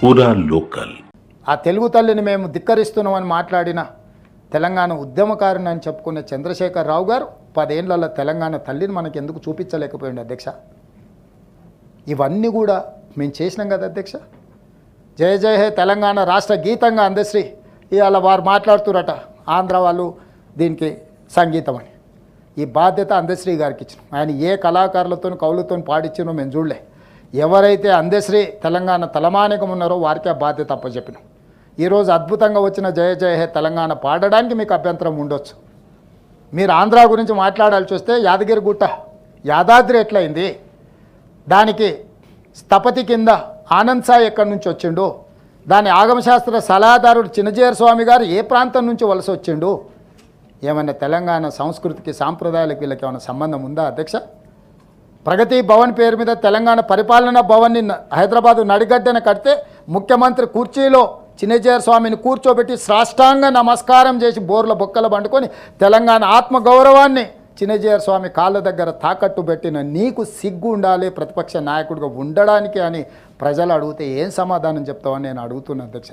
పూరా లోకల్. ఆ తెలుగు తల్లిని మేము ధిక్కరిస్తున్నామని మాట్లాడిన తెలంగాణ ఉద్యమకారుని అని చెప్పుకునే చంద్రశేఖర్ రావు గారు 10 ఏళ్లలో తెలంగాణ తల్లిని మనకి ఎందుకు చూపించలేకపోయింది అధ్యక్ష? ఇవన్నీ కూడా మేము చేసినాం కదా అధ్యక్ష. జయ జయ హే తెలంగాణ రాష్ట్ర గీతంగా అందశ్రీ ఇవాళ వారు మాట్లాడుతురట ఆంధ్ర వాళ్ళు దీనికి సంగీతం అని. ఈ బాధ్యత అందశ్రీ గారికి ఇచ్చినాం. ఆయన ఏ కళాకారులతో కవులతో పాడించినో మేము చూడలే. ఎవరైతే అందశ్రీ తెలంగాణ తలమానికం ఉన్నారో వారికి ఆ బాధ్యత అప్పచెప్పినాం. ఈరోజు అద్భుతంగా వచ్చిన జయ జయ హే తెలంగాణ పాడడానికి మీకు అభ్యంతరం ఉండొచ్చు. మీరు ఆంధ్ర గురించి మాట్లాడాల్సి వస్తే యాదగిరిగుట్ట యాదాద్రి ఎట్లయింది, దానికి స్థపతి కింద ఆనంద్ సాయి ఎక్కడి నుంచి వచ్చిండు, దాని ఆగమశాస్త్ర సలహాదారుడు చిన్నజీయర్ స్వామి గారు ఏ ప్రాంతం నుంచి వలస వచ్చిండు, ఏమైనా తెలంగాణ సంస్కృతికి సాంప్రదాయాలకు వీళ్ళకి ఏమైనా సంబంధం ఉందా అధ్యక్ష? ప్రగతి భవన్ పేరు మీద తెలంగాణ పరిపాలనా భవన్ని హైదరాబాదు నడిగడ్డన కడితే ముఖ్యమంత్రి కుర్చీలో చిన్నజీయర్ స్వామిని కూర్చోబెట్టి సాష్టాంగ నమస్కారం చేసి బోర్ల బొక్కలు పండుకొని తెలంగాణ ఆత్మగౌరవాన్ని చిన్నజీయర్ స్వామి కాళ్ళ దగ్గర తాకట్టు పెట్టిన నీకు సిగ్గు ఉండాలి ప్రతిపక్ష నాయకుడిగా ఉండడానికి అని ప్రజలు అడిగితే ఏం సమాధానం చెప్తావని నేను అడుగుతున్నా అధ్యక్ష.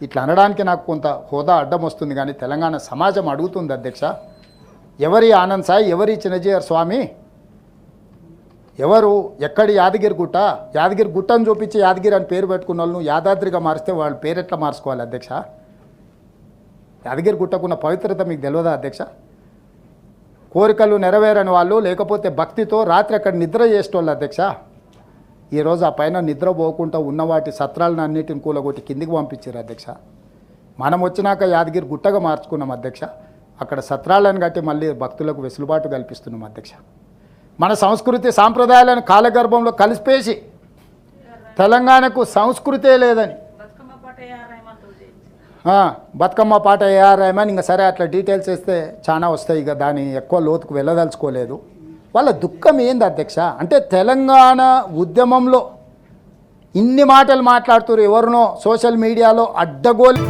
ఇట్లా అనడానికి నాకు కొంత హోదా అడ్డం వస్తుంది, కానీ తెలంగాణ సమాజం అడుగుతుంది అధ్యక్ష. ఎవరి ఆనంద్ సాయి, ఎవరి చిన్నజీయర్ స్వామి, ఎవరు ఎక్కడి యాదగిరిగుట్ట, యాదగిరి గుట్టను చూపించి యాదగిరి అని పేరు పెట్టుకున్న వాళ్ళు యాదాద్రిగా మారిస్తే వాళ్ళ పేరు ఎట్లా మార్చుకోవాలి అధ్యక్ష? యాదగిరి గుట్టకున్న పవిత్రత మీకు తెలియదా అధ్యక్ష? కోరికలు నెరవేరని వాళ్ళు, లేకపోతే భక్తితో రాత్రి అక్కడ నిద్ర చేసేటోళ్ళు అధ్యక్ష. ఈరోజు ఆ పైన నిద్ర పోకుండా ఉన్న వాటి సత్రాలను అన్నిటిని కూలగొట్టి కిందికి పంపించారు అధ్యక్ష. మనం వచ్చినాక యాదగిరి గుట్టగా మార్చుకున్నాం అధ్యక్ష. అక్కడ సత్రాలను కట్టి మళ్ళీ భక్తులకు వెసులుబాటు కల్పిస్తున్నాం అధ్యక్ష. మన సంస్కృతి సాంప్రదాయాలను కాలగర్భంలో కలిసిపేసి తెలంగాణకు సంస్కృతే లేదని బతుకమ్మ పాట ఏఆర్ రెహమాన్ ఇంకా సరే అట్లా డీటెయిల్స్ వేస్తే చాలా వస్తాయి. ఇక దాని ఎక్కువ లోతుకు వెళ్ళదలుచుకోలేదు. వాళ్ళ దుఃఖం ఏంది అధ్యక్ష అంటే తెలంగాణ ఉద్యమంలో ఇన్ని మాటలు మాట్లాడుతున్నారు ఎవరినో సోషల్ మీడియాలో అడ్డగోలు